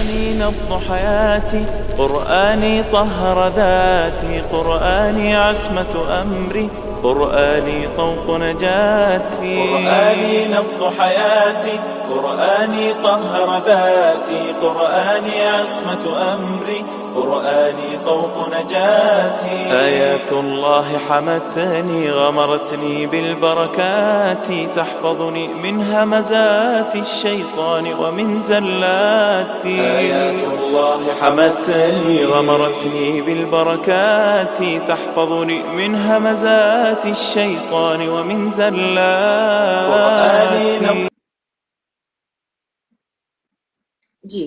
قرآني نبض حياتي، قرآني طهر ذاتي، قرآني عصمة أمري، قرآني طوق نجاتي. قرآني نبض حياتي، قرآني طهر ذاتي، قرآني عصمة أمري، قرآني طوق نجاتي. آيات الله حمتني غمرتني بالبركات، تحفظني من همزات الشيطان ومن زلاتي. آيات الله حمتني غمرتني بالبركات، تحفظني من همزات الشيطان ومن زلاتي. جی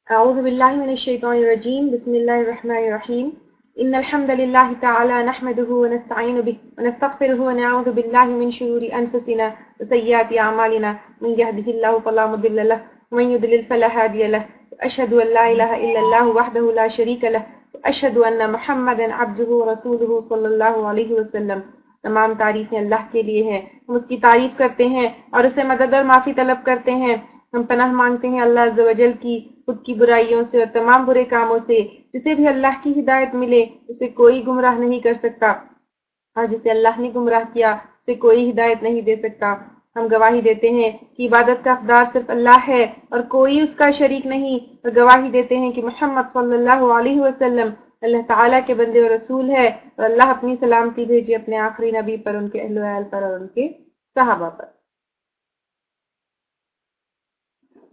اعوذ باللہ من الشیطان الرجیم، بسم اللہ الرحمن الرحیم، ان الحمد للہ تعالی نحمده ونستعین به ونستغفره ونعوذ باللہ من شرور انفسنا وسیئات اعمالنا، من يهده اللہ فلا مضل له ومن يضلل فلا هادی له، اشهد ان لا الہ الا اللہ وحدہ لا شریک له، اشهد ان محمدا عبدہ ورسولہ صلی اللہ علیہ وسلم۔ تمام تعریفیں اللہ کے لیے ہیں، ہم اس کی تعریف کرتے ہیں اور اسے مدد اور معافی طلب کرتے ہیں۔ ہم پناہ مانگتے ہیں اللہ عز و جل کی خود کی برائیوں سے اور تمام برے کاموں سے۔ جسے بھی اللہ کی ہدایت ملے اسے کوئی گمراہ نہیں کر سکتا، اور جسے اللہ نے گمراہ کیا اسے کوئی ہدایت نہیں دے سکتا۔ ہم گواہی دیتے ہیں کہ عبادت کا حقدار صرف اللہ ہے اور کوئی اس کا شریک نہیں، اور گواہی دیتے ہیں کہ محمد صلی اللہ علیہ وسلم اللہ تعالیٰ کے بندے اور رسول ہے، اور اللہ اپنی سلامتی بھیجے اپنے آخری نبی پر، ان کے اہل و عیال پر اور ان کے صحابہ پر۔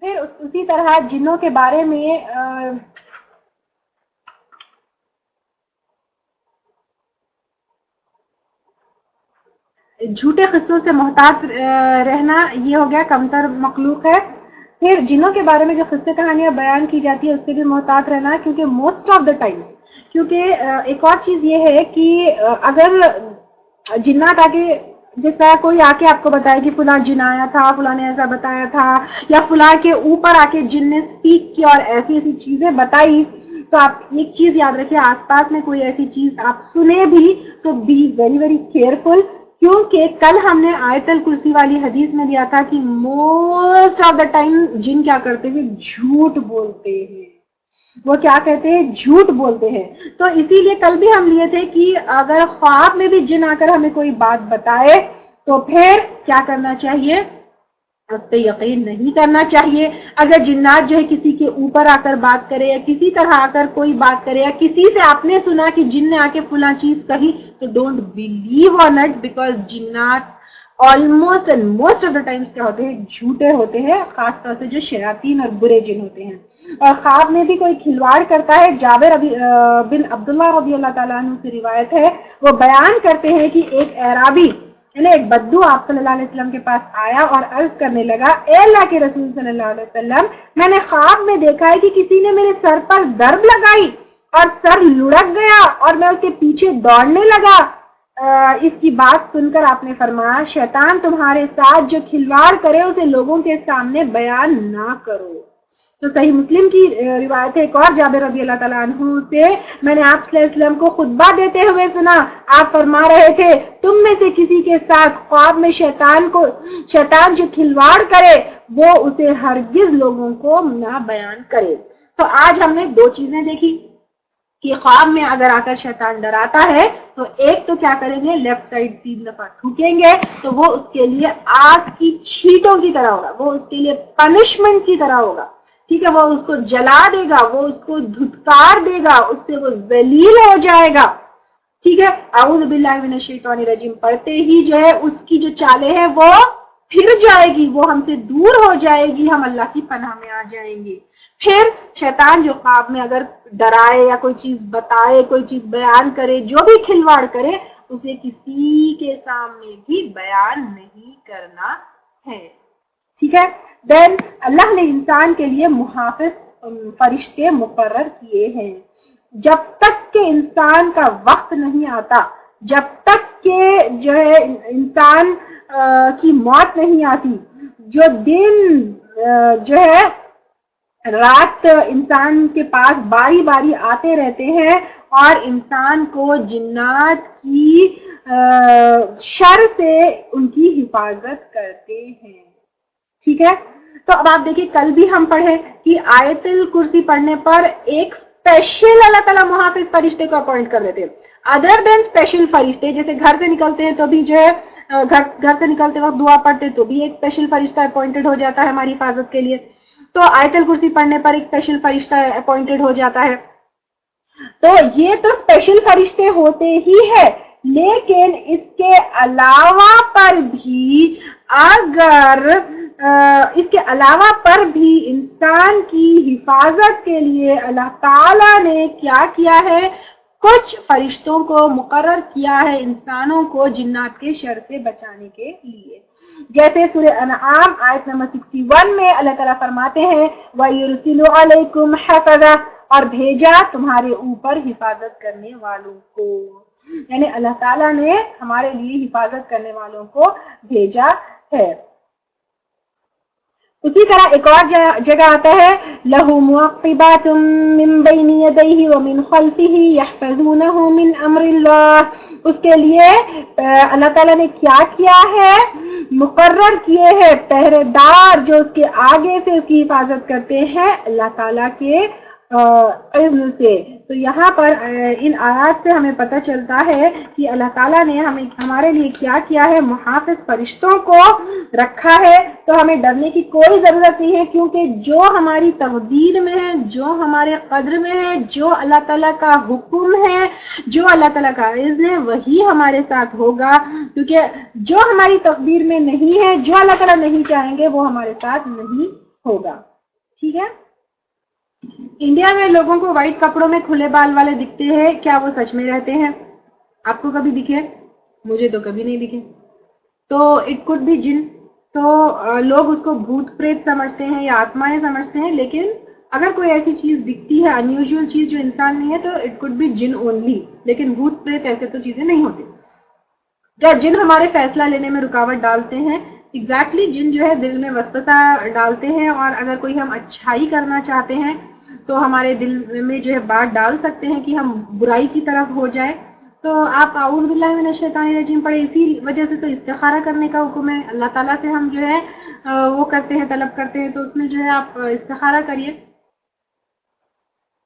پھر اسی طرح جنوں کے بارے میں جھوٹے قصوں سے محتاط رہنا یہ ہو گیا کمتر مخلوق ہے۔ پھر جنوں کے بارے میں جو قصے کہانیاں بیان کی جاتی ہے اس سے بھی محتاط رہنا، کیونکہ موسٹ آف دا ٹائم، کیونکہ ایک اور چیز یہ ہے کہ اگر جنات آگے جیسا کوئی آ کے آپ کو بتائے کہ فلاں جن آیا تھا، فلاں نے ایسا بتایا تھا، یا فلاں کے اوپر آ کے جن نے اسپیک کی اور ایسی ایسی چیزیں بتائی، تو آپ ایک چیز یاد رکھیں، آس پاس میں کوئی ایسی چیز آپ سنے بھی تو بی ویری ویری کیئرفل، کیونکہ کل ہم نے آیت الکرسی والی حدیث میں دیا تھا کہ موسٹ آف دا ٹائم جن کیا کرتے ہیں، جھوٹ بولتے ہیں۔ وہ کیا کہتے ہیں؟ جھوٹ بولتے ہیں۔ تو اسی لیے کل بھی ہم لیے تھے کہ اگر خواب میں بھی جن آ کر ہمیں کوئی بات بتائے تو پھر کیا کرنا چاہیے؟ اس پہ یقین نہیں کرنا چاہیے۔ اگر جنات جو ہے کسی کے اوپر آ کر بات کرے یا کسی طرح آ کر کوئی بات کرے یا کسی سے آپ نے سنا کہ جن نے آ کے فلاں چیز کہی، تو don't believe on it, because جنات almost and most of the times کیا ہوتے ہیں؟ جھوٹے ہوتے ہیں، خاص طور سے جو شیاطین اور برے جن ہوتے ہیں۔ اور خواب میں بھی کوئی کھلواڑ کرتا ہے، جابر بن عبداللہ رضی اللہ تعالیٰ عنہ سے روایت ہے، وہ بیان کرتے ہیں کہ ایک اعرابی یعنی ایک بدو آپ صلی اللہ علیہ وسلم کے پاس آیا اور عرض کرنے لگا، اے اللہ کے رسول صلی اللہ علیہ وسلم، میں نے خواب میں دیکھا ہے کہ کسی نے میرے سر پر ضرب لگائی اور سر لڑک گیا اور میں اس کے پیچھے دوڑنے لگا۔ اس کی بات سن کر آپ نے فرمایا، شیطان تمہارے ساتھ جو کھلواڑ کرے اسے لوگوں کے سامنے بیان نہ کرو۔ تو صحیح مسلم کی روایت ہے ایک اور جابر رضی اللہ تعالیٰ عنہ سے، میں نے آپ صلی اللہ علیہ وسلم کو خطبہ دیتے ہوئے سنا، آپ فرما رہے تھے تم میں سے کسی کے ساتھ خواب میں شیطان جو کھلواڑ کرے وہ اسے ہرگز لوگوں کو نہ بیان کرے۔ تو آج ہم نے دو چیزیں دیکھی کہ خواب میں اگر آ کر شیطان ڈراتا ہے تو ایک تو کیا کریں گے؟ لیفٹ سائڈ 3 دفعہ تھوکیں گے، تو وہ اس کے لیے آگ کی چھینٹوں کی طرح ہوگا، وہ اس کے لیے پنشمنٹ کی طرح ہوگا، ٹھیک ہے؟ وہ اس کو جلا دے گا، وہ اس کو دھتکار دے گا، اس سے وہ ذلیل ہو جائے گا، ٹھیک ہے؟ اعوذ باللہ من الشیطان الرجیم پڑھتے ہی جو ہے اس کی جو چالیں ہیں وہ پھر جائے گی، وہ ہم سے دور ہو جائے گی، ہم اللہ کی پناہ میں آ جائیں گے۔ پھر شیطان جو خواب میں اگر ڈرائے یا کوئی چیز بتائے، کوئی چیز بیان کرے، جو بھی کھلواڑ کرے، اسے کسی کے سامنے بھی بیان نہیں کرنا ہے، ٹھیک ہے؟ دین اللہ نے انسان کے لیے محافظ فرشتے مقرر کیے ہیں۔ جب تک کہ انسان کا وقت نہیں آتا، جب تک کہ جو ہے انسان کی موت نہیں آتی، جو دن جو ہے رات انسان کے پاس باری باری آتے رہتے ہیں اور انسان کو جنات کی شر سے ان کی حفاظت کرتے ہیں. ٹھیک ہے. تو اب آپ دیکھیں کل بھی ہم پڑھے کہ آیت الکرسی پڑھنے پر ایک اسپیشل اللہ تعالیٰ محافظ فرشتے کو اپوائنٹ کر دیتے ہیں. ادر دین اسپیشل فرشتے جیسے گھر سے نکلتے ہیں تو بھی جو ہے گھر سے نکلتے وقت دعا پڑھتے تو بھی ایک اسپیشل فرشتہ اپوائنٹڈ ہو جاتا ہے ہماری حفاظت کے لیے. تو آیت الکرسی پڑھنے پر ایک اسپیشل فرشتہ اپوائنٹڈ ہو جاتا ہے. تو یہ تو اسپیشل فرشتے ہوتے ہی ہے, لیکن اس کے علاوہ پر بھی انسان کی حفاظت کے لیے اللہ تعالیٰ نے کیا کیا ہے, کچھ فرشتوں کو مقرر کیا ہے انسانوں کو جنات کے شر سے بچانے کے لیے. جیسے سورہ انعام آیت نمبر 61 میں اللہ تعالیٰ فرماتے ہیں وَيُرْسِلُ عَلَيْكُمْ حَفَظًا, اور بھیجا تمہارے اوپر حفاظت کرنے والوں کو. یعنی اللہ تعالیٰ نے ہمارے لیے حفاظت کرنے والوں کو بھیجا ہے. اسی طرح ایک اور جگہ آتا ہے لَهُ مُعَقِّبَاتٌ مِّن بَيْنِ يَدَيْهِ وَمِن خَلْفِهِ يَحْفَظُونَهُ مِنْ أَمْرِ اللَّهِ. اس کے لیے اللہ تعالیٰ نے کیا ہے, مقرر کیے ہیں پہرے دار جو اس کے آگے سے اس کی حفاظت کرتے ہیں اللہ تعالیٰ کے علم سے. تو یہاں پر ان آیات سے ہمیں پتہ چلتا ہے کہ اللہ تعالیٰ نے ہمارے لیے کیا ہے, محافظ فرشتوں کو رکھا ہے. تو ہمیں ڈرنے کی کوئی ضرورت نہیں ہے, کیونکہ جو ہماری تقدیر میں ہے, جو ہمارے قدر میں ہے, جو اللہ تعالیٰ کا حکم ہے, جو اللہ تعالیٰ کا اذن ہے, وہی ہمارے ساتھ ہوگا. کیونکہ جو ہماری تقدیر میں نہیں ہے, جو اللہ تعالیٰ نہیں چاہیں گے, وہ ہمارے ساتھ نہیں ہوگا. ٹھیک ہے. انڈیا میں لوگوں کو وائٹ کپڑوں میں کھلے بال والے دکھتے ہیں, کیا وہ سچ میں رہتے ہیں؟ آپ کو کبھی دکھے؟ مجھے تو کبھی نہیں دکھے. تو اٹ کوڈ بھی جن. تو لوگ اس کو بھوت پریت سمجھتے ہیں یا آتمائیں سمجھتے ہیں, لیکن اگر کوئی ایسی چیز دکھتی ہے انیوژل چیز جو انسان نہیں ہے تو اٹ کوڈ بھی جن اونلی, لیکن بھوت پریت ایسے تو چیزیں نہیں ہوتی. جب جن ہمارے فیصلہ لینے میں رکاوٹ ڈالتے ہیں, ایگزیکٹلی جن جو ہے دل میں وسوسہ ڈالتے ہیں, اور اگر کوئی ہم اچھائی کرنا چاہتے ہیں تو ہمارے دل میں جو ہے بات ڈال سکتے ہیں کہ ہم برائی کی طرف ہو جائیں. تو آپ اعوذ باللہ من الشیطان الرجیم پڑھیں. اسی وجہ سے تو استخارہ کرنے کا حکم ہے, اللہ تعالیٰ سے ہم جو ہے وہ کرتے ہیں, طلب کرتے ہیں. تو اس میں جو ہے آپ استخارہ کریے.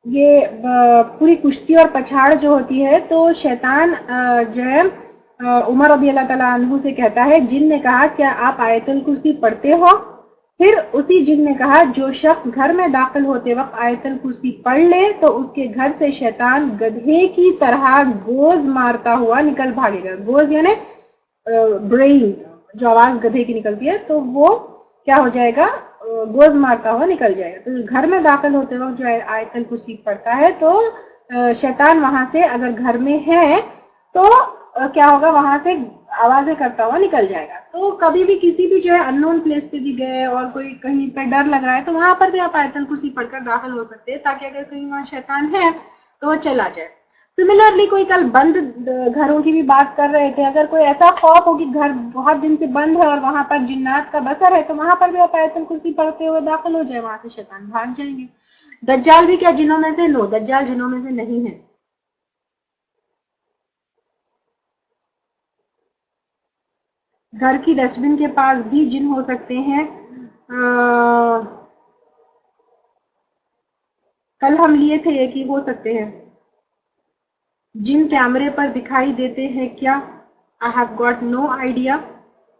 یہ پوری کشتی اور پچھاڑ جو ہوتی ہے تو شیطان جو ہے عمر رضی اللہ تعالیٰ عنہ سے کہتا ہے, جن نے کہا کیا آپ آیت الکرسی پڑھتے ہو؟ پھر اسی جن نے کہا جو شخص گھر میں داخل ہوتے وقت آیت الکرسی پڑھ لے تو اس کے گھر سے شیطان گدھے کی طرح گوز مارتا ہوا نکل بھاگے گا. گوز یعنی برین, جو آواز گدھے کی نکلتی ہے, تو وہ کیا ہو جائے گا, گوز مارتا ہوا نکل جائے گا. تو گھر میں داخل ہوتے وقت جو آیت الکرسی پڑھتا ہے تو شیطان وہاں سے اگر گھر میں ہے تو کیا ہوگا, وہاں سے آوازیں کرتا ہوا نکل جائے گا. تو کبھی بھی کسی بھی جو ہے ان نون پلیس پہ بھی گئے اور کوئی کہیں پہ ڈر لگ رہا ہے تو وہاں پر بھی آپ آیت الکرسی پڑھ کر داخل ہو سکتے ہیں, تاکہ اگر کہیں وہاں شیطان ہے تو وہ چلا جائے. سملرلی کوئی کل بند گھروں کی بھی بات کر رہے تھے, اگر کوئی ایسا خوف ہو کہ گھر بہت دن سے بند ہے اور وہاں پر جنات کا بسر ہے تو وہاں پر بھی آپ آیت الکرسی پڑھتے ہوئے داخل ہو جائے, وہاں سے شیطان بھاگ جائیں گے. دجال بھی کیا جنوں میں سے؟ نو, دجال جنوں میں سے نہیں ہے. گھر کی ڈسٹ بن کے پاس بھی جن ہو سکتے ہیں. کل ہم لیے تھے یہ کہ ہو سکتے ہیں. جن کیمرے پر دکھائی دیتے ہیں کیا؟ I have got no idea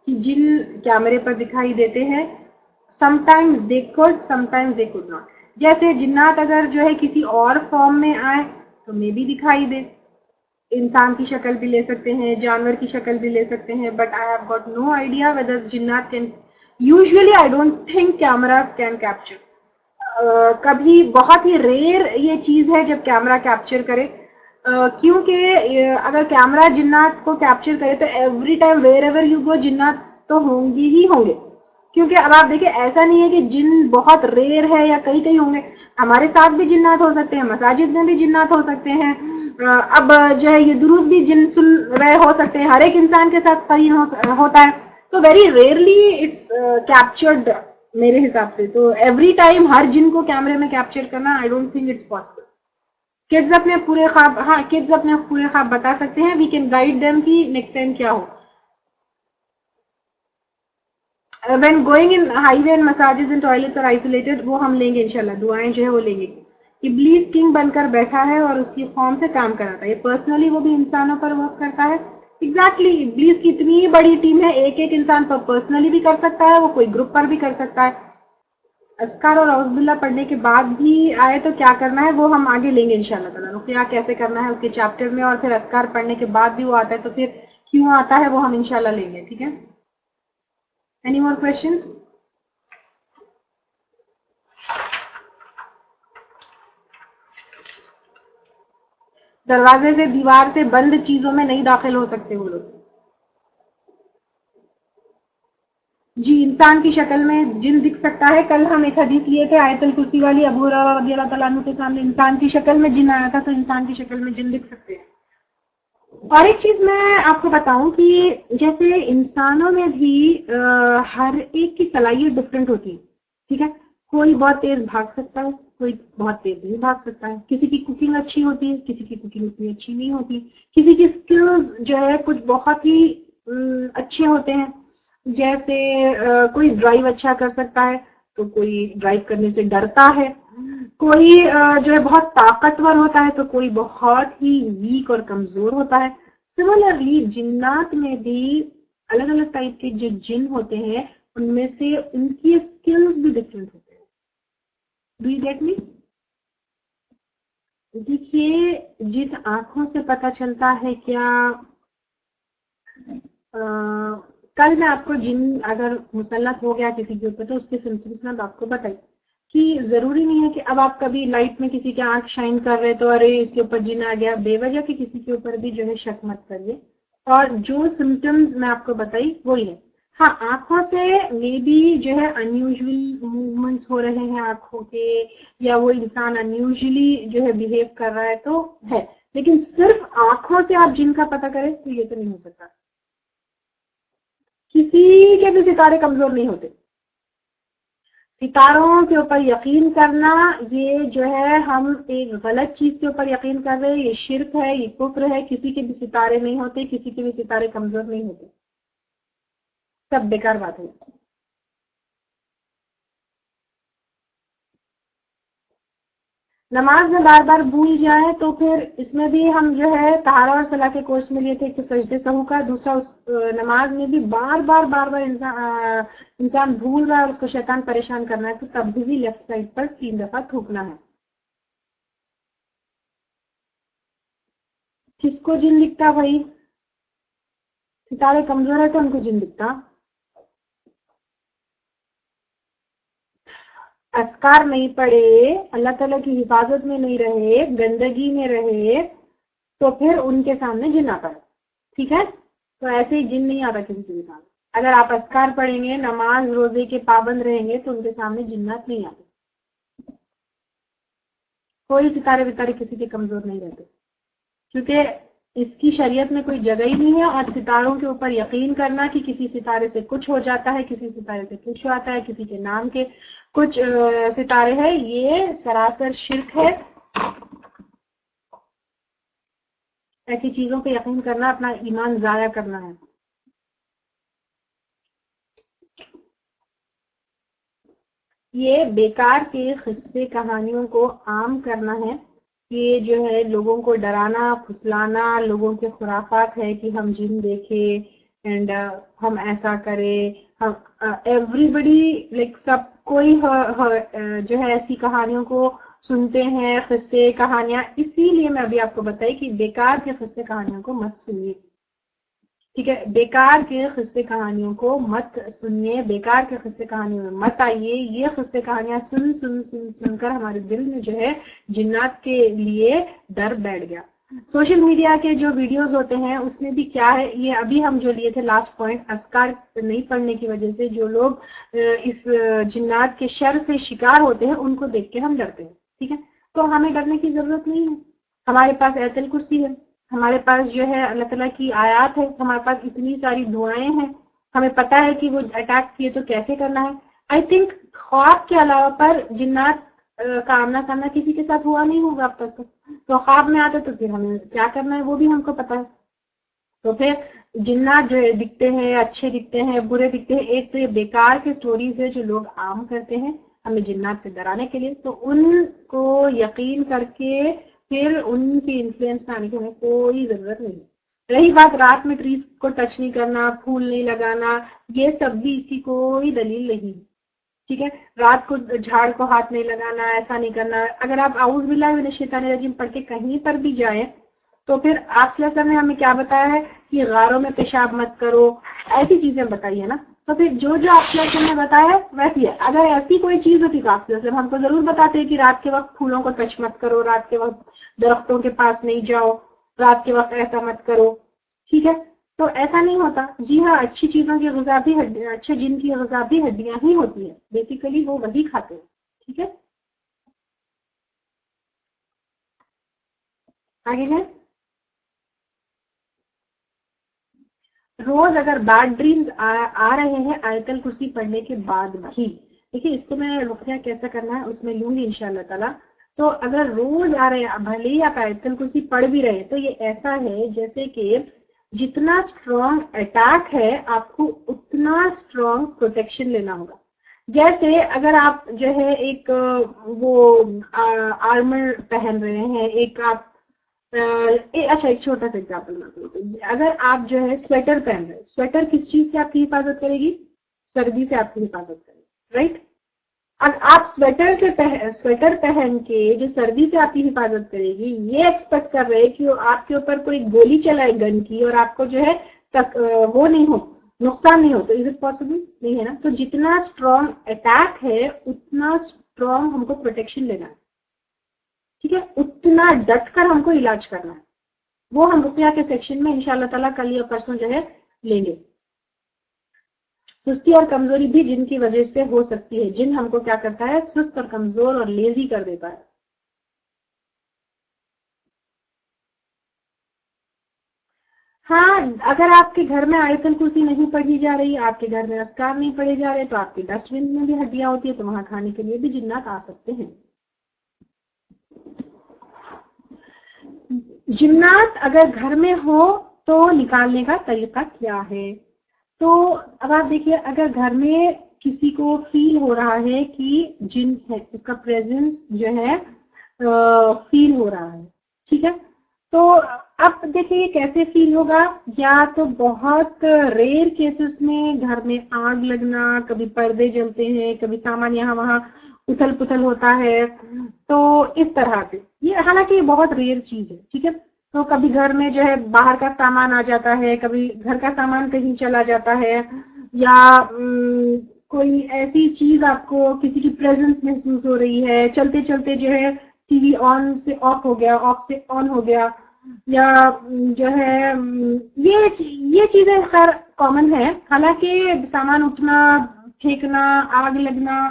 کہ جن کیمرے پر دکھائی دیتے ہیں. sometimes they could, sometimes they could not. جیسے جنات اگر جو ہے کسی اور فارم میں آئے تو میں بھی دکھائی دے, انسان کی شکل بھی لے سکتے ہیں, جانور کی شکل بھی لے سکتے ہیں. But I have got no idea whether جنات can. Usually I don't think cameras can capture. کبھی بہت ہی ریئر یہ چیز ہے جب کیمرہ کیپچر کرے, کیونکہ اگر کیمرہ جنات کو کیپچر کرے تو every time where ever you go جنات تو ہوں گی ہی ہوں گے. کیونکہ اب آپ دیکھیں ایسا نہیں ہے کہ جن بہت ریئر ہے یا کئی ہوں گے, ہمارے ساتھ بھی جنات ہو سکتے ہیں, مساجد میں بھی جنات ہو سکتے ہیں. اب جو ہے یہ دروس بھی جن سن رہے ہو سکتے ہیں, ہر ایک انسان کے ساتھ قرین ہوتا ہے. تو ویری ریئرلی اٹس کیپچرڈ میرے حساب سے. تو ایوری ٹائم ہر جن کو کیمرے میں کیپچر کرنا I don't think it's possible. kids اپنے پورے خواب, ہاں kids اپنے پورے خواب بتا سکتے ہیں, we can guide them کہ next time کیا ہو. when going in highway and massages and toilets are isolated, وہ ہم لیں گے انشاءاللہ, دعائیں جو ہے وہ لیں گے. ابلیس کنگ بن کر بیٹھا ہے اور اس کی قوم سے کام کراتا ہے, یہ پرسنلی وہ بھی انسانوں پر ورک کرتا ہے. ایگزیکٹلی, ابلیس کی اتنی بڑی ٹیم ہے, ایک ایک انسان پر پرسنلی بھی کر سکتا ہے, وہ کوئی گروپ پر بھی کر سکتا ہے. اذکار اور اعوذ باللہ پڑھنے کے بعد بھی آئے تو کیا کرنا ہے وہ ہم آگے لیں گے انشاءاللہ تعالیٰ. رقیہ کیسے کرنا ہے اس کے چیپٹر میں, اور پھر اذکار پڑھنے کے بعد بھی وہ آتا ہے تو پھر کیوں آتا ہے وہ ہم انشاءاللہ لیں گے. ٹھیک ہے, اینی مور کوشچن؟ دروازے سے, دیوار سے بند چیزوں میں نہیں داخل ہو سکتے وہ لوگ. جی, انسان کی شکل میں جن دکھ سکتا ہے. کل ہم ایک حدیث لیے تھے آیت الکرسی والی, ابو ہریرہ رضی اللہ تعالیٰ عنہ کے سامنے انسان کی شکل میں جن آیا تھا, تو انسان کی شکل میں جن دکھ سکتے ہیں. اور ایک چیز میں آپ کو بتاؤں کہ جیسے انسانوں میں بھی ہر ایک کی صلاحیت ڈفرینٹ ہوتی ہے. ٹھیک ہے, کوئی بہت تیز بھاگ سکتا ہے, کوئی بہت تیز نہیں بھاگ سکتا ہے. کسی کی کوکنگ اچھی ہوتی ہے, کسی کی کوکنگ اتنی اچھی نہیں ہوتی. کسی کی اسکلز جو ہے کچھ بہت ہی اچھے ہوتے ہیں. جیسے کوئی ڈرائیو اچھا کر سکتا ہے تو کوئی ڈرائیو کرنے سے ڈرتا ہے. کوئی جو ہے بہت طاقتور ہوتا ہے تو کوئی بہت ہی ویک اور کمزور ہوتا ہے. سملرلی جنات میں بھی الگ الگ ٹائپ کے جو جن ہوتے ہیں ان میں سے ان کی اسکلز بھی ڈفرینٹ ہوتے ہیں. Do you get me? دیکھیے, جن آنکھوں سے پتہ چلتا ہے کیا, کل میں آپ کو جن اگر مسلط ہو گیا کسی کے اوپر تو اس کے سمپٹمس میں آپ کو بتائی کہ ضروری نہیں ہے کہ اب آپ کبھی لائٹ میں کسی کے آنکھ شائن کر رہے تو ارے اس کے اوپر جن آ گیا, بے وجہ کہ کسی کے اوپر بھی جو ہے شک مت کریے. اور جو سمپٹمز میں آپ کو بتائی وہی ہے. ہاں, آنکھوں سے مے بی جو ہے انیوژل موومنٹس ہو رہے ہیں آنکھوں کے, یا وہ انسان انیوژلی جو ہے بیہیو کر رہا ہے تو ہے, لیکن صرف آنکھوں سے آپ جن کا پتہ کریں تو یہ تو نہیں ہو سکتا. کسی کے بھی ستارے کمزور نہیں ہوتے. ستاروں کے اوپر یقین کرنا یہ جو ہے ہم ایک غلط چیز کے اوپر یقین کر رہے ہیں, یہ شرک ہے, یہ کفر ہے. کسی کے بھی ستارے نہیں ہوتے, کسی کے بھی ستارے کمزور نہیں ہوتے, سب بیکار بات ہے. نماز میں بار بار بھول جائیں تو پھر اس میں بھی ہم جو ہے طہارہ اور صلاح کے کورس میں لیے تھے کہ سجدے سہو کا. دوسرا اس نماز میں بھی بار بار انسان بھول رہا ہے اور اس کو شیطان پریشان کرنا ہے تو تب بھی لیفٹ سائڈ پر 3 دفعہ تھوکنا ہے. کس کو جن دکھتا بھائی؟ ستارے کمزور ہے تو ان کو جن دکھتا. اذکار نہیں پڑھے, اللہ تعالیٰ کی حفاظت میں نہیں رہے, گندگی میں رہے تو پھر ان کے سامنے جن آتا ہے. ٹھیک ہے, تو ایسے ہی جن نہیں آتا کسی کے سامنے. اگر آپ اذکار پڑھیں گے, نماز روزے کے پابند رہیں گے تو ان کے سامنے جنات نہیں آتے. کوئی ستارے وتارے کسی کے کمزور نہیں رہتے, کیونکہ اس کی شریعت میں کوئی جگہ ہی نہیں ہے. اور ستاروں کے اوپر یقین کرنا کہ کسی ستارے سے کچھ ہو جاتا ہے, کسی ستارے سے کچھ آتا ہے, کسی کے نام کے کچھ ستارے ہیں, یہ سراسر شرک ہے. ایسی چیزوں پہ یقین کرنا اپنا ایمان ضائع کرنا ہے. یہ بیکار کے قصے کہانیوں کو عام کرنا ہے. یہ جو ہے لوگوں کو ڈرانا پھسلانا, لوگوں کے خرافات ہے کہ ہم جن دیکھے اینڈ ہم ایسا کرے. ہم ایوری بڈی لائک سب کوئی جو ہے ایسی کہانیوں کو سنتے ہیں, قصے کہانیاں. اسی لیے میں ابھی آپ کو بتائی کہ بیکار کے قصے کہانیوں کو مت سنیے. ٹھیک ہے, بیکار کے قصے کہانیوں کو مت سنیے, بیکار کے قصے کہانیوں میں مت آئیے. یہ قصے کہانیاں سن سن سن سن کر ہمارے دل میں جو ہے جنات کے لیے ڈر بیٹھ گیا. سوشل میڈیا کے جو ویڈیوز ہوتے ہیں اس میں بھی کیا ہے, یہ ابھی ہم جو لیے تھے لاسٹ پوائنٹ, اذکار نہیں پڑھنے کی وجہ سے جو لوگ اس جنات کے شر سے شکار ہوتے ہیں ان کو دیکھ کے ہم ڈرتے ہیں. ٹھیک ہے, تو ہمیں ڈرنے کی ضرورت نہیں ہے. ہمارے پاس آیت الکرسی ہے, ہمارے پاس جو ہے اللہ تعالیٰ کی آیات ہے, ہمارے پاس اتنی ساری دعائیں ہیں, ہمیں پتہ ہے کہ وہ اٹیک کیے تو کیسے کرنا ہے. آئی تھنک خواب کے علاوہ پر جنات کا آمنا سامنا کسی کے ساتھ ہوا نہیں ہوگا اب تک. تو خواب میں آتے تو پھر ہمیں کیا کرنا ہے وہ بھی ہم کو پتا ہے. تو پھر جنات جو دکھتے ہیں اچھے دکھتے ہیں برے دکھتے ہیں, ایک تو یہ بیکار کے سٹوریز ہے جو لوگ عام کرتے ہیں ہمیں جنات سے ڈرانے کے لیے, تو ان کو یقین کر کے پھر ان کی انفلوئنس میں آنے کی ہمیں کوئی ضرورت نہیں. رہی بات رات میں ٹریز کو ٹچ نہیں کرنا, پھول نہیں لگانا, یہ سب بھی اس کی کوئی دلیل نہیں. ٹھیک ہے, رات کو جھاڑ کو ہاتھ نہیں لگانا, ایسا نہیں کرنا. اگر آپ اعوذ باللہ من الشیطان الرجیم پڑھ کے کہیں پر بھی جائیں تو پھر آپ صلی اللہ علیہ وسلم نے ہمیں کیا بتایا ہے کہ غاروں میں پیشاب مت کرو, ایسی چیزیں بتائی ہے نا. تو پھر جو آپ صلی اللہ علیہ وسلم نے بتایا ہے ویسی ہے. اگر ایسی کوئی چیز ہوتی تو آپ صلی اللہ علیہ وسلم ہم کو ضرور بتاتے ہیں کہ رات کے وقت پھولوں کو ٹچ مت کرو, رات کے وقت درختوں کے پاس نہیں جاؤ, رات کے وقت ایسا مت کرو. ٹھیک ہے, تو ایسا نہیں ہوتا. جی ہاں, اچھی چیزوں کی غذا بھی اچھے جن کی غذا بھی ہڈیاں ہی ہوتی ہیں, بیسیکلی وہ وہی کھاتے ہیں. ٹھیک ہے, آگے جائیں. روز اگر بیڈ ڈریمز آ رہے ہیں آیت الکرسی پڑھنے کے بعد بھی, دیکھیے اس کو میں رقیہ کیسا کرنا ہے اس میں لوں گی انشاءاللہ تعالیٰ. تو اگر روز آ رہے ہیں بھلے ہی آپ آیت الکرسی پڑھ بھی رہے ہیں تو یہ ایسا ہے جیسے کہ جتنا اسٹرانگ اٹیک ہے آپ کو اتنا اسٹرانگ پروٹیکشن لینا ہوگا. جیسے اگر آپ جو ہے ایک وہ آرمر پہن رہے ہیں, ایک آپ اچھا ایک چھوٹا سا ایگزامپل, اگر آپ جو ہے سویٹر پہن رہے ہیں, سویٹر کس چیز سے آپ کی حفاظت کرے گی؟ سردی سے آپ کی حفاظت کرے گی, رائٹ. اب آپ سویٹر پہن کے جو سردی سے آپ کی حفاظت کرے گی یہ ایکسپیکٹ کر رہے کہ آپ کے اوپر کوئی گولی چلائے گن کی اور آپ کو جو ہے وہ نہیں ہو, نقصان نہیں ہو, تو از اٹ پاسبل؟ نہیں ہے نا. تو جتنا اسٹرانگ اٹیک ہے اتنا اسٹرانگ ہم کو پروٹیکشن لینا ہے. ٹھیک ہے, اتنا ڈٹ کر ہم کو علاج کرنا ہے. وہ ہم رقیہ کے سیکشن میں انشاءاللہ تعالیٰ کل یا پرسوں جو ہے لیں گے. سستی اور کمزوری بھی جن کی وجہ سے ہو سکتی ہے. جن ہم کو کیا کرتا ہے, سست اور کمزور اور لیزی کر دیتا ہے. ہاں, اگر آپ کے گھر میں آیت الکرسی نہیں پڑھی جا رہی, آپ کے گھر میں اذکار نہیں پڑھے جا رہے, تو آپ کے ڈسٹ بن میں بھی ہڈیاں ہوتی ہے, تو وہاں کھانے کے لیے بھی جنات آ سکتے ہیں. جنات اگر گھر میں ہو تو نکالنے کا طریقہ کیا ہے؟ تو اب آپ دیکھیے, اگر گھر میں کسی کو فیل ہو رہا ہے کہ جن ہے, اس کا پریزنس جو ہے فیل ہو رہا ہے, ٹھیک ہے, تو اب دیکھیے یہ کیسے فیل ہوگا. یا تو بہت ریئر کیسز میں گھر میں آگ لگنا, کبھی پردے جلتے ہیں, کبھی سامان یہاں وہاں اتھل پتھل ہوتا ہے, تو اس طرح سے. یہ حالانکہ یہ بہت ریئر چیز ہے, ٹھیک ہے. تو کبھی گھر میں جو ہے باہر کا سامان آ جاتا ہے, کبھی گھر کا سامان کہیں چلا جاتا ہے, یا کوئی ایسی چیز آپ کو کسی کی پریزنس محسوس ہو رہی ہے, چلتے چلتے جو ہے ٹی وی آن سے آف ہو گیا, آف سے آن ہو گیا, یا جو ہے یہ چیزیں خیر کامن ہے. حالانکہ سامان اٹھنا, پھینکنا, آگ لگنا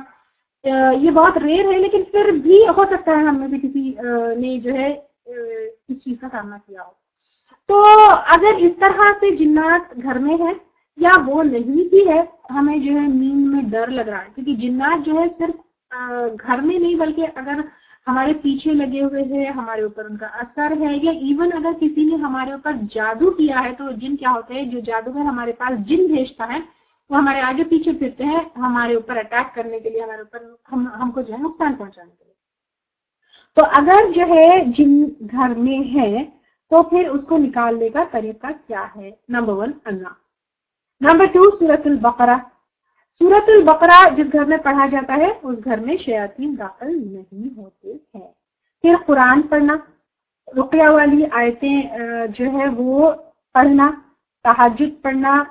یہ بہت ریئر ہے, لیکن پھر بھی ہو سکتا ہے ہم میں سے کسی نے جو ہے اس چیز کا سامنا کیا ہو. تو اگر اس طرح سے جنات گھر میں ہے یا وہ نہیں بھی ہے, ہمیں جو ہے نیند میں ڈر لگ رہا ہے, کیونکہ جنات جو ہے صرف گھر میں نہیں بلکہ اگر ہمارے پیچھے لگے ہوئے ہیں, ہمارے اوپر ان کا اثر ہے, یا ایون اگر کسی نے ہمارے اوپر جادو کیا ہے, تو جن کیا ہوتے ہیں, جو جادوگر ہمارے پاس جن بھیجتا ہے وہ ہمارے آگے پیچھے پھرتے ہیں ہمارے اوپر اٹیک کرنے کے لیے, ہمارے اوپر ہم کو جو ہے نقصان پہنچانے کے لیے. تو اگر جو ہے جن گھر میں ہے تو پھر اس کو نکالنے کا طریقہ کیا ہے؟ نمبر 1 اللہ. نمبر 2 سورۃ البقرہ. سورۃ البقرہ جس گھر میں پڑھا جاتا ہے اس گھر میں شیاطین داخل نہیں ہوتے ہیں. پھر قرآن پڑھنا, رقیہ والی آیتیں جو ہے وہ پڑھنا, تہجد پڑھنا,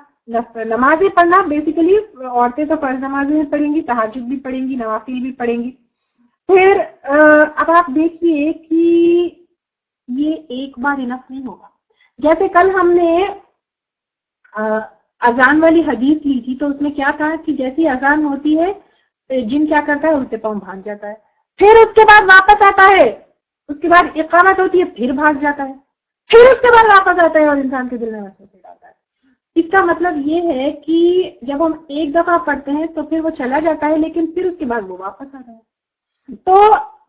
نمازیں پڑھنا. بیسیکلی عورتیں تو فرض نمازیں پڑھیں گی, تہجد بھی پڑھیں گی, نوافل بھی پڑھیں گی. پھر اب آپ دیکھیے کہ یہ ایک بار انف نہیں ہوگا. جیسے کل ہم نے اذان والی حدیث لی تھی, تو اس میں کیا کہا کہ جیسی اذان ہوتی ہے جن کیا کرتا ہے, الٹے پاؤں بھاگ جاتا ہے, پھر اس کے بعد واپس آتا ہے, اس کے بعد اقامت ہوتی ہے پھر بھاگ جاتا ہے, پھر اس کے بعد واپس آتا ہے اور انسان کے دل میں وسوسے ڈالتا ہے. اس کا مطلب یہ ہے کہ جب ہم ایک دفعہ پڑھتے ہیں تو پھر وہ چلا جاتا ہے, لیکن پھر اس کے بعد وہ واپس آتا ہے. تو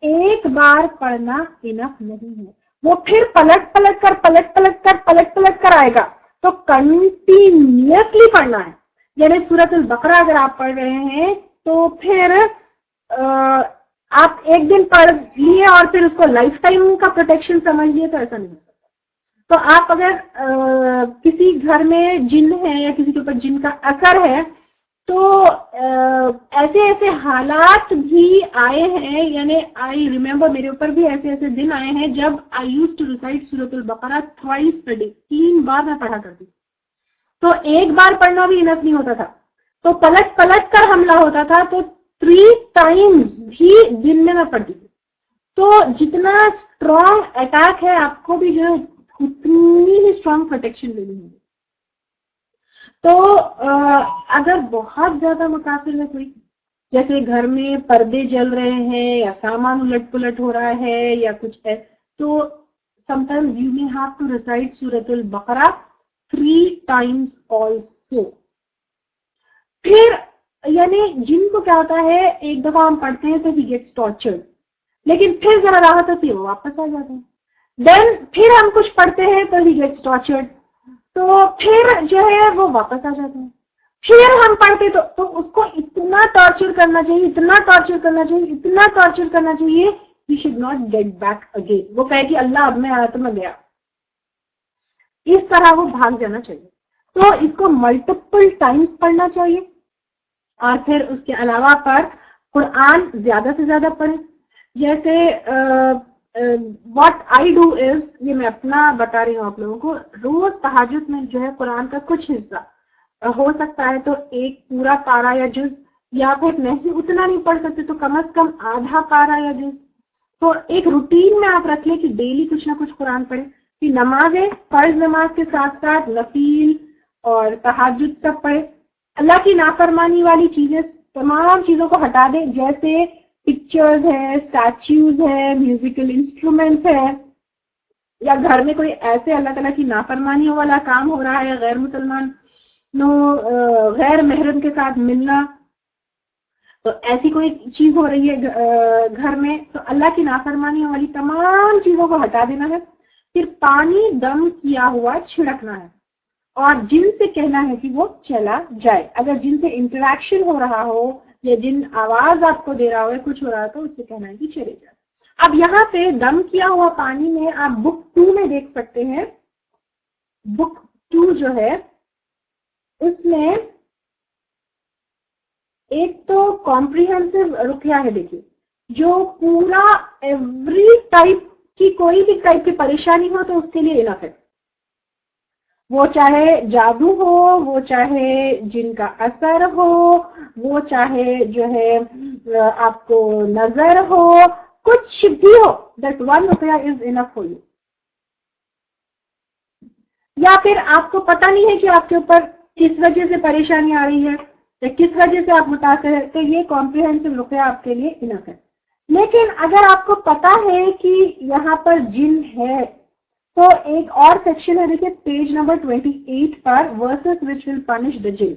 ایک بار پڑھنا انف نہیں ہے, وہ پھر پلٹ پلٹ کر آئے گا. تو کنٹینیوسلی پڑھنا ہے. یعنی سورۃ البقرہ اگر آپ پڑھ رہے ہیں تو پھر آپ ایک دن پڑھ لیے اور پھر اس کو لائف ٹائم کا پروٹیکشن سمجھ لیے, تو ایسا نہیں ہو سکتا. تو آپ اگر کسی گھر میں جن ہے یا کسی کے اوپر جن کا اثر ہے, تو ایسے حالات بھی آئے ہیں. یعنی آئی ریمبر میرے اوپر بھی ایسے دن آئے ہیں جب آئی یوز ٹو ریسائٹ سورۃ البقرہ تھوائس پر ڈے, 3 بار میں پڑھا کرتی. تو ایک بار پڑھنا بھی انف نہیں ہوتا تھا, تو پلٹ کر حملہ ہوتا تھا. تو 3 ٹائمز بھی دن میں پڑھتی تھی. تو جتنا اسٹرانگ اٹیک ہے آپ کو بھی جو ہے اتنی ہی اسٹرانگ پروٹیکشن لینی ہوگی. تو اگر بہت زیادہ متاثر ہے کوئی, جیسے گھر میں پردے جل رہے ہیں یا سامان الٹ پلٹ ہو رہا ہے یا کچھ ہے, تو sometimes you may have to recite سورۃ البقرہ 3 times also. پھر یعنی جن کو کیا ہوتا ہے, ایک دفعہ ہم پڑھتے ہیں تو he gets tortured, لیکن پھر ذرا راحت ہوتی ہے وہ واپس آ جاتے ہیں. دین پھر ہم کچھ پڑھتے ہیں تو he gets tortured, تو پھر جو ہے وہ واپس آ جاتے ہیں. پھر ہم پڑھتے تو اس کو اتنا ٹارچر کرنا چاہیے, ٹارچر کرنا چاہیے, we should not get back again. وہ کہے کہ اللہ اب میں آیا تو میں گیا, اس طرح وہ بھاگ جانا چاہیے. تو اس کو ملٹیپل ٹائمز پڑھنا چاہیے. اور پھر اس کے علاوہ پر قرآن زیادہ سے زیادہ پڑھیں. جیسے واٹ آئی ڈو از, یہ میں اپنا بتا رہی ہوں آپ لوگوں کو, روز تہجد میں جو ہے قرآن کا کچھ حصہ ہو سکتا ہے تو ایک پورا پارہ یا جز, یا پھر نہیں اتنا نہیں پڑھ سکتے تو کم از کم آدھا پارہ یا جز. تو ایک روٹین میں آپ رکھ لیں کہ ڈیلی کچھ نہ کچھ قرآن پڑھیں. کہ نمازیں فرض نماز کے ساتھ ساتھ نفل اور تہجد سب پڑھیں. اللہ کی نافرمانی والی چیزیں, تمام چیزوں کو ہٹا دیں, جیسے پکچرز ہے, اسٹیچوز ہے, میوزیکل انسٹرومنٹس ہے, یا گھر میں کوئی ایسے اللہ تعالیٰ کی نافرمانی والا کام ہو رہا ہے, غیر مسلمان غیر محرم کے ساتھ ملنا, تو ایسی کوئی چیز ہو رہی ہے گھر میں, تو اللہ کی نافرمانی والی تمام چیزوں کو ہٹا دینا ہے. پھر پانی دم کیا ہوا چھڑکنا ہے, اور جن سے کہنا ہے کہ وہ چلا جائے. اگر جن سے انٹریکشن ہو رہا ہو یا جن آواز آپ کو دے رہا ہو یا کچھ ہو رہا ہو تو اس سے کہنا ہے کہ چلے جائے. اب یہاں پہ دم کیا ہوا پانی میں آپ بک 2 میں دیکھ سکتے ہیں. بک 2 جو ہے اس میں ایک تو کمپریہنسو رقیہ ہے. دیکھیے جو پورا ایوری ٹائپ کی, کوئی بھی ٹائپ کی پریشانی ہو تو اس کے لیے انف ہے. وہ چاہے جادو ہو, وہ چاہے جن کا اثر ہو, وہ چاہے جو ہے آپ کو نظر ہو, کچھ بھی ہو, that one Ruqaiya is enough for you. یا پھر آپ کو پتہ نہیں ہے کہ آپ کے اوپر کس وجہ سے پریشانی آ رہی ہے یا کس وجہ سے آپ متاثر ہے, تو یہ کمپریہنسو رقیہ آپ کے لیے انف ہے. لیکن اگر آپ کو پتا ہے کہ یہاں پر جن ہے تو ایک اور سیکشن ہے, دیکھیے page number 28 per, verses which will punish the jail.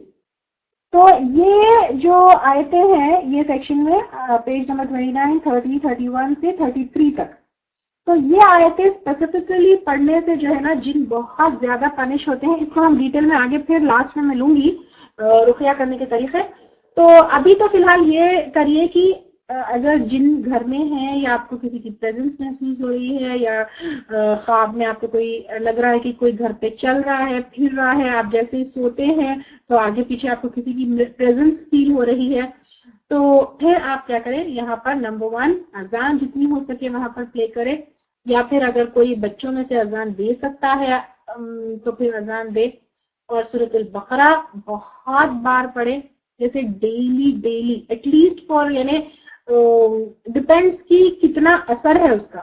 تو یہ جو آیتیں ہیں یہ سیکشن میں پیج نمبر 29, 30, 31 سے 33 تک. تو یہ آیتیں اسپیسیفکلی پڑھنے سے جو ہے نا جن بہت زیادہ پنش ہوتے ہیں. اس کو ہم ڈیٹیل میں آگے پھر لاسٹ میں لوں گی رقیہ کرنے کے طریقے. تو ابھی تو فی الحال یہ کریے کہ اگر جن گھر میں ہیں یا آپ کو کسی کی پریزنس محسوس ہو رہی ہے یا خواب میں آپ کو کوئی لگ رہا ہے کہ کوئی گھر پہ چل رہا ہے, پھر رہا ہے, آپ جیسے ہی سوتے ہیں تو آگے پیچھے آپ کو کسی کی پریزنس فیل ہو رہی ہے, تو پھر آپ کیا کریں, یہاں پر نمبر 1 اذان جتنی ہو سکے وہاں پر پلے کریں, یا پھر اگر کوئی بچوں میں سے اذان دے سکتا ہے تو پھر اذان دے. اور سورۃ البقرہ بہت بار پڑھے, جیسے ڈیلی ایٹ لیسٹ فار, یعنی ڈپینڈس کی کتنا اثر ہے اس کا.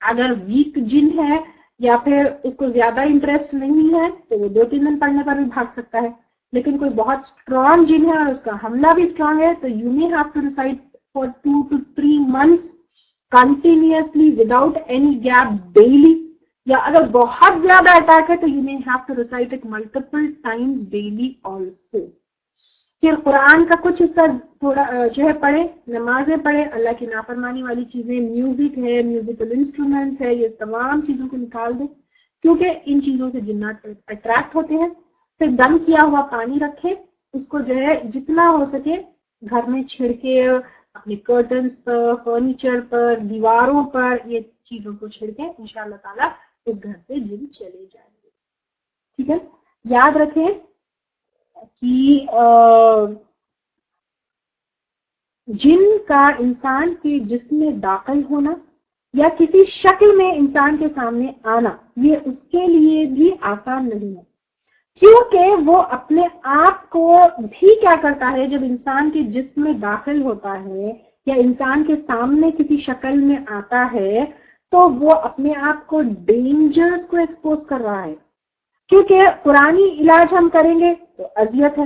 اگر ویک جن ہے یا پھر اس کو زیادہ انٹرسٹ نہیں ہے تو وہ 2-3 دن پڑھنے پر بھی بھاگ سکتا ہے. لیکن کوئی بہت اسٹرانگ جن ہے اور اس کا حملہ بھی اسٹرانگ ہے تو you may have to recite for 2 to 3 months continuously without any gap daily. یا اگر بہت زیادہ اٹیک ہے تو you may have to recite it multiple times daily also. پھر قرآن کا کچھ حصہ تھوڑا جو ہے پڑھے، نمازیں پڑھے، اللہ کی نافرمانی والی چیزیں، میوزک ہے، میوزیکل انسٹرومنٹس ہے، یہ تمام چیزوں کو نکال دیں کیونکہ ان چیزوں سے جنات اٹریکٹ ہوتے ہیں. پھر دم کیا ہوا پانی رکھے، اس کو جو ہے جتنا ہو سکے گھر میں چھڑکے، اپنے کرٹنس پر، فرنیچر پر، دیواروں پر یہ چیزوں کو چھڑکے، انشاءاللہ تعالیٰ اس گھر سے جن چلے جائیں گے. ٹھیک ہے. یاد رکھیں کہ جن کا انسان کے جسم میں داخل ہونا یا کسی شکل میں انسان کے سامنے آنا یہ اس کے لیے بھی آسان نہیں ہے، کیونکہ وہ اپنے آپ کو بھی کیا کرتا ہے، جب انسان کے جسم میں داخل ہوتا ہے یا انسان کے سامنے کسی شکل میں آتا ہے تو وہ اپنے آپ کو ڈینجرز کو ایکسپوز کر رہا ہے. کیونکہ قرآنی علاج ہم کریں گے تو اذیت ہے،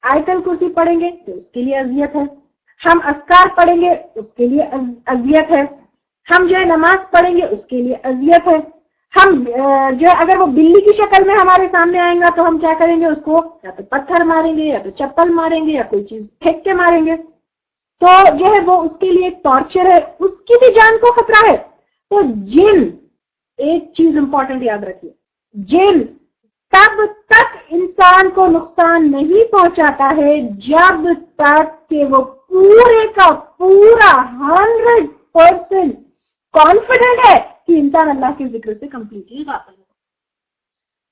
آیت الکرسی پڑھیں گے تو اس کے لیے اذیت ہے، ہم اذکار پڑھیں گے اس کے لیے اذیت ہے، ہم جو ہے نماز پڑھیں گے اس کے لیے اذیت ہے، ہم جو اگر وہ بلی کی شکل میں ہمارے سامنے آئیں گا تو ہم کیا کریں گے، اس کو یا تو پتھر ماریں گے یا تو چپل ماریں گے یا کوئی چیز پھینک کے ماریں گے. تو جو ہے وہ اس کے لیے ایک ٹارچر ہے، اس کی بھی جان کو خطرہ ہے. تو جن، ایک چیز امپورٹنٹ یاد رکھیے، جن تب تک انسان کو نقصان نہیں پہنچاتا ہے جب تک کہ وہ پورے کا پورا 100% کانفیڈنٹ ہے کہ انسان اللہ کے ذکر سے کمپلیٹلی غافل ہے.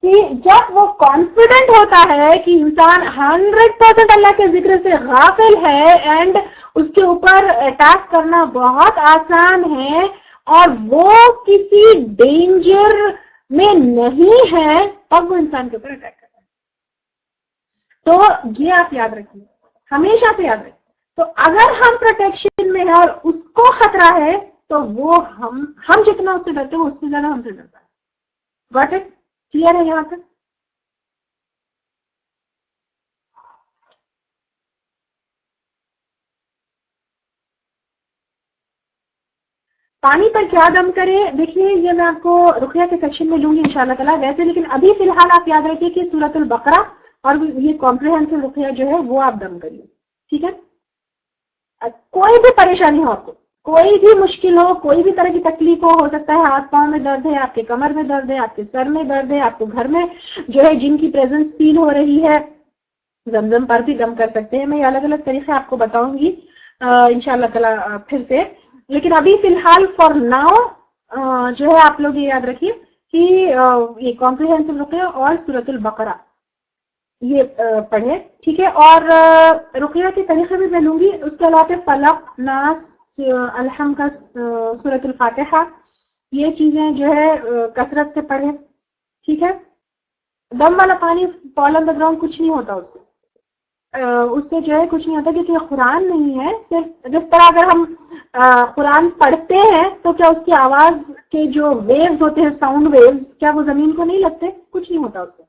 کہ جب وہ کانفیڈنٹ ہوتا ہے کہ انسان 100% اللہ کے ذکر سے غافل ہے اینڈ اس کے اوپر اٹیک کرنا بہت آسان ہے اور وہ کسی ڈینجر میں نہیں ہے، تب وہ انسان کے اوپر اٹیک کرتا ہے. تو یہ آپ یاد رکھیے، ہمیشہ سے یاد رکھیے. تو اگر ہم پروٹیکشن میں ہیں اور اس کو خطرہ ہے تو وہ ہم جتنا اس سے ڈرتے ہیں وہ اس سے زیادہ ہم سے ڈرتا ہے. Got it? کلیئر ہے یہاں تک؟ پانی پر کیا دم کرے، دیکھیے یہ میں آپ کو رقیہ کے سیکشن میں لوں گی انشاءاللہ تعالیٰ ویسے، لیکن ابھی فی الحال آپ یاد رکھیے کہ سورۃ البقرہ اور یہ کمپریہنسو رقیہ جو ہے وہ آپ دم کریے. ٹھیک ہے. کوئی بھی پریشانی ہو آپ کو، کوئی بھی مشکل ہو، کوئی بھی طرح کی تکلیف ہو سکتا ہے ہاتھ پاؤں میں درد ہے، آپ کے کمر میں درد ہے، آپ کے سر میں درد ہے، آپ کو گھر میں جو ہے جن کی پریزنس فیل ہو رہی ہے، زمزم پر بھی دم کر سکتے ہیں. میں الگ الگ طریقے آپ کو بتاؤں گی انشاءاللہ تعالیٰ پھر سے، لیکن ابھی فی الحال فار ناؤ جو ہے آپ لوگ یہ یاد رکھیے کہ یہ کمپریہنسو رقیہ اور سورۃ البقرہ یہ پڑھے. ٹھیک ہے. اور رقیہ کے طریقے بھی میں لوں گی، اس کے علاوہ فلق، ناس، الحمد کا سورۃ الفاتحہ، یہ چیزیں جو ہے کثرت سے پڑھیں. ٹھیک ہے. دم والا پانی فال آن دا گراؤنڈ کچھ نہیں ہوتا اس سے جو ہے کچھ نہیں ہوتا، کیونکہ یہ قرآن نہیں ہے. صرف جس طرح اگر ہم قرآن پڑھتے ہیں تو کیا اس کی آواز کے جو ویوز ہوتے ہیں، ساؤنڈ ویوز، کیا وہ زمین کو نہیں لگتے؟ کچھ نہیں ہوتا اس سے.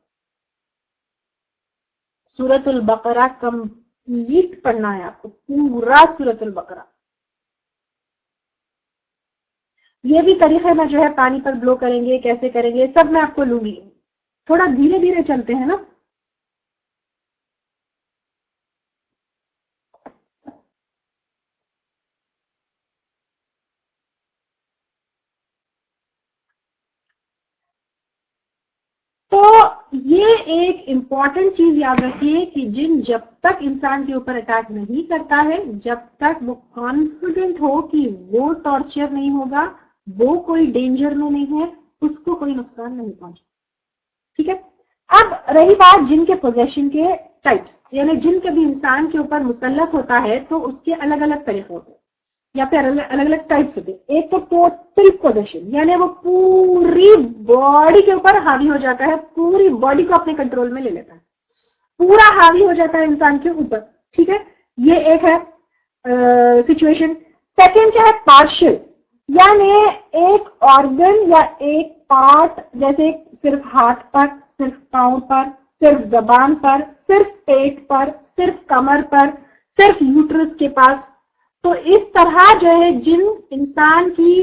سورۃ البقرہ کمپلیٹ پڑھنا ہے آپ کو، پورا سورۃ البقرہ. یہ بھی طریقے میں جو ہے پانی پر بلو کریں گے، کیسے کریں گے، سب میں آپ کو لوں گی. تھوڑا دھیرے دھیرے چلتے ہیں نا. تو یہ ایک امپورٹنٹ چیز یاد رکھیے کہ جن جب تک انسان کے اوپر اٹیک نہیں کرتا ہے، جب تک وہ کانفیڈنٹ ہو کہ وہ ٹارچر نہیں ہوگا، وہ کوئی ڈینجر میں نہیں ہے، اس کو کوئی نقصان نہیں پہنچے. ٹھیک ہے. اب رہی بات جن کے پوزیشن کے ٹائپس، یعنی جن کے بھی انسان کے اوپر مسلط ہوتا ہے تو اس کے الگ الگ طریقے ہوتے ہیں یا پھر الگ الگ ٹائپس ہوتے ہیں. ایک تو ٹوٹل پوزیشن، یعنی وہ پوری باڈی کے اوپر حاوی ہو جاتا ہے، پوری باڈی کو اپنے کنٹرول میں لے لیتا ہے، پورا حاوی ہو جاتا ہے انسان کے اوپر. ٹھیک ہے. یہ ایک ہے سچویشن. سیکنڈ کیا ہے؟ پارشل، یعنی ایک آرگن یا ایک پارٹ، جیسے صرف ہاتھ پر، صرف پاؤں پر، صرف زبان پر، صرف پیٹ پر، صرف کمر پر، صرف یوٹرس کے پاس. تو اس طرح جو ہے جن انسان کی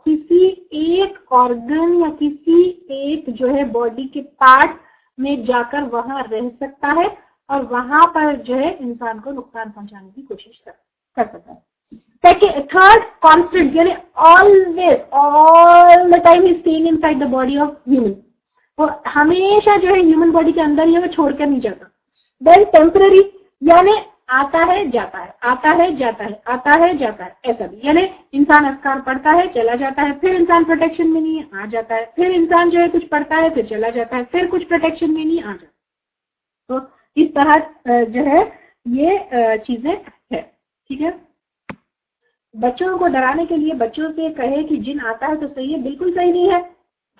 کسی ایک آرگن یا کسی ایک جو ہے باڈی کے پارٹ میں جا کر وہاں رہ سکتا ہے، اور وہاں پر جو ہے انسان کو نقصان پہنچانے کی کوشش کر سکتا ہے. تھرڈ کانسٹنٹ یعنی always all the time is staying in side the body of human. وہ ہمیشہ جو ہے ہیومن باڈی کے اندر ہی وہ چھوڑ کر نہیں جاتا. دین ٹیمپرری یعنی آتا ہے جاتا ہے, آتا ہے جاتا ہے, آتا ہے جاتا ہے, ایسا بھی یعنی انسان اذکار پڑھتا ہے چلا جاتا ہے, پھر انسان پروٹیکشن میں نہیں ہے آ جاتا ہے, پھر انسان جو ہے کچھ پڑھتا ہے پھر چلا جاتا ہے, پھر کچھ پروٹیکشن میں نہیں آ جاتا. تو اس طرح جو ہے یہ چیزیں ہے. ٹھیک ہے, بچوں کو ڈرانے کے لیے بچوں سے کہے کہ جن آتا ہے تو صحیح ہے, بالکل صحیح نہیں ہے.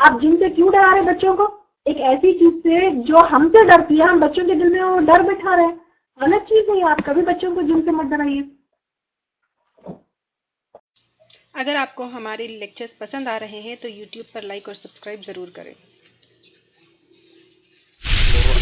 آپ جن سے کیوں ڈرا رہے بچوں کو؟ ایک ایسی چیز سے جو ہم سے ڈرتی ہے, ہم بچوں کے دل میں وہ ڈر بٹھا رہے ہیں, غلط چیز ہے. آپ کبھی بچوں کو جن سے مت ڈرائیے. اگر آپ کو ہمارے لیکچرز پسند آ رہے ہیں تو یوٹیوب پر لائک اور سبسکرائب ضرور کریں.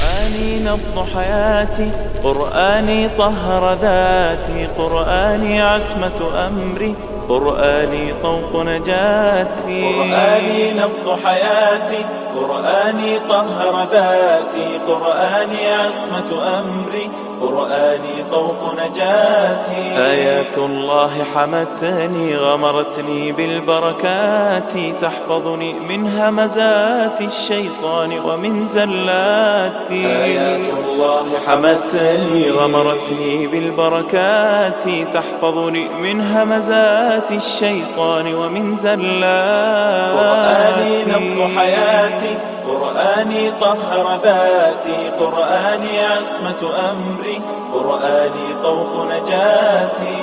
قرآني نبض حياتي قرآني طهر ذاتي قرآني عصمة أمري قرآني طوق نجاتي قرآني نبض حياتي قرآني طهر ذاتي قرآني عصمة أمري قرآني طوق نجاتي آيات الله حمتني غمرتني بالبركات تحفظني من همزات الشيطان ومن زلاتي آيات الله حمتني غمرتني بالبركات تحفظني من همزات الشيطان ومن زلاتي قرآني نبض حياتي قرآني طهر ذاتي قرآني عصمة أمري قرآني طوق نجاتي